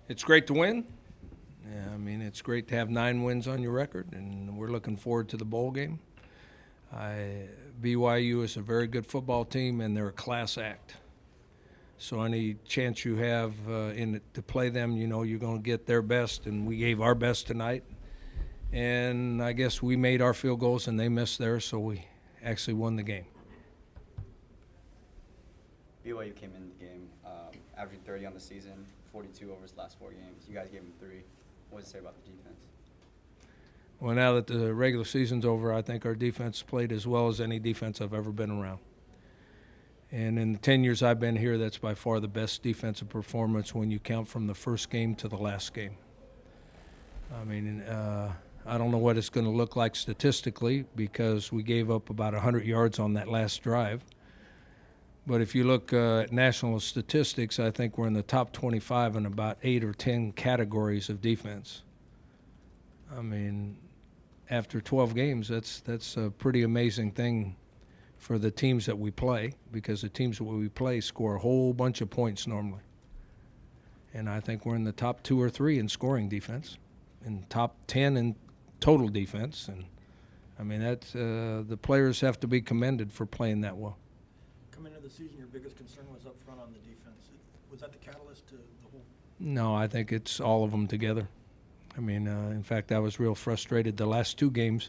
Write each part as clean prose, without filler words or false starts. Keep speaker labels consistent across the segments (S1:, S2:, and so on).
S1: It's great to win. Yeah, I mean, it's great to have 9 wins on your record, and we're looking forward to the bowl game. BYU is a very good football team, and they're a class act. So any chance you have to play them, you know you're going to get their best, and we gave our best tonight. And I guess we made our field goals, and they missed theirs, so we actually won the game.
S2: BYU came in the game averaging 30 on the season, 42 over his last 4 games. You guys gave him 3. What does it say about the defense?
S1: Well, now that the regular season's over, I think our defense played as well as any defense I've ever been around. And in the 10 years I've been here, that's by far the best defensive performance when you count from the first game to the last game. I mean, I don't know what it's going to look like statistically because we gave up about 100 yards on that last drive. But if you look at national statistics, I think we're in the top 25 in about 8 or 10 categories of defense. I mean, after 12 games, that's a pretty amazing thing for the teams that we play, because the teams that we play score a whole bunch of points normally. And I think we're in the top 2 or 3 in scoring defense, and top 10 in total defense. And I mean, that's the players have to be commended for playing that well.
S3: Coming into the season, your biggest concern was up front on the defense. Was that the catalyst to the whole?
S1: No, I think it's all of them together. I mean, in fact, I was real frustrated the last 2 games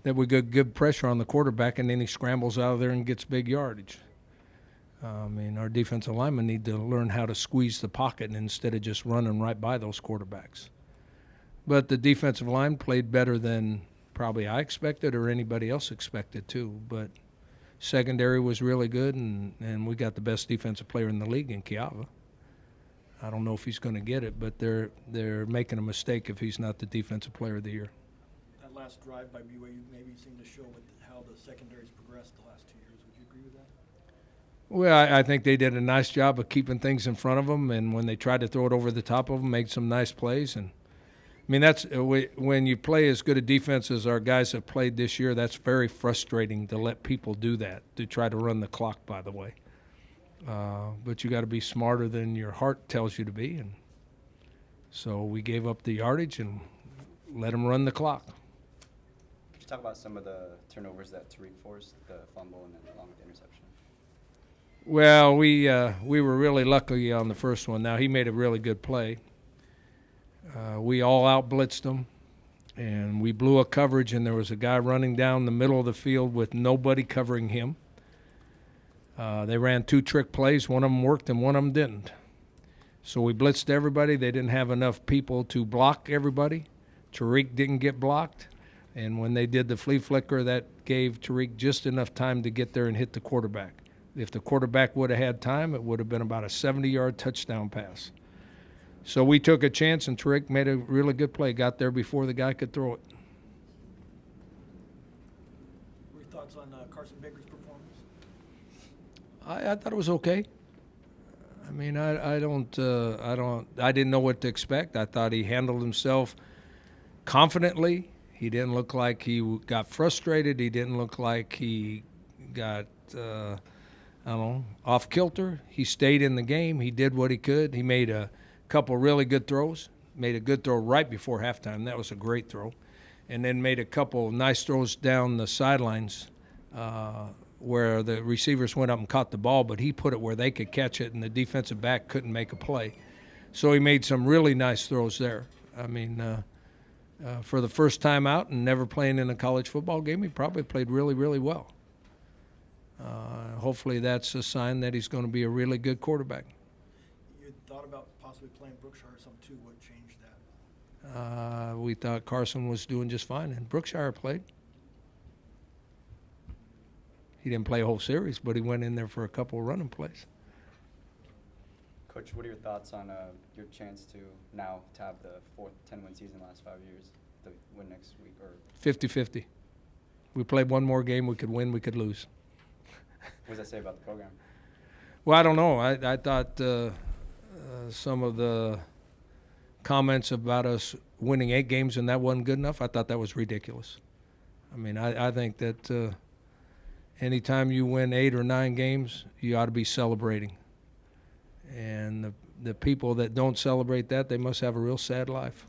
S1: that we got good pressure on the quarterback, and then he scrambles out of there and gets big yardage. I mean, our defensive linemen need to learn how to squeeze the pocket instead of just running right by those quarterbacks. But the defensive line played better than probably I expected or anybody else expected too. But secondary was really good, and we got the best defensive player in the league in Kiava. I don't know if he's going to get it, but they're making a mistake if he's not the defensive player of the year.
S3: That last drive by BYU maybe seemed to show how the secondary's progressed the last 2 years. Would you agree with that?
S1: Well, I think they did a nice job of keeping things in front of them, and when they tried to throw it over the top of them, made some nice plays. And I mean, that's when you play as good a defense as our guys have played this year, that's very frustrating to let people do that, to try to run the clock, by the way. But you got to be smarter than your heart tells you to be. And so we gave up the yardage and let them run the clock.
S2: Could you talk about some of the turnovers that Tariq forced, the fumble and then along with the interception?
S1: Well, we were really lucky on the first one. Now, he made a really good play. We all out-blitzed him, and we blew a coverage, and there was a guy running down the middle of the field with nobody covering him. They ran 2 trick plays. One of them worked and one of them didn't. So we blitzed everybody. They didn't have enough people to block everybody. Tariq didn't get blocked. And when they did the flea flicker, that gave Tariq just enough time to get there and hit the quarterback. If the quarterback would have had time, it would have been about a 70-yard touchdown pass. So we took a chance, and Tariq made a really good play, got there before the guy could throw it.
S3: What are your thoughts on Carson Baker's performance?
S1: I thought it was okay. I mean, I didn't know what to expect. I thought he handled himself confidently. He didn't look like he got frustrated. He didn't look like he got, off kilter. He stayed in the game. He did what he could. He made a couple really good throws. Made a good throw right before halftime. That was a great throw. And then made a couple nice throws down the sidelines where the receivers went up and caught the ball, but he put it where they could catch it, and the defensive back couldn't make a play. So he made some really nice throws there. I mean, for the first time out and never playing in a college football game, he probably played really, really well. Hopefully that's a sign that he's going to be a really good quarterback.
S3: You thought about possibly playing Brookshire or something too. What changed that?
S1: We thought Carson was doing just fine, and Brookshire played. He didn't play a whole series, but he went in there for a couple of running plays.
S2: Coach, what are your thoughts on your chance to now to have the 4th 10-win season last 5 years, to win next week? Or
S1: 50-50. We played one more game, we could win, we could lose.
S2: what does that say about the program?
S1: Well, I don't know. I thought some of the comments about us winning 8 games and that wasn't good enough, I thought that was ridiculous. I mean, I think that anytime you win 8 or 9 games, you ought to be celebrating. And the people that don't celebrate that, they must have a real sad life.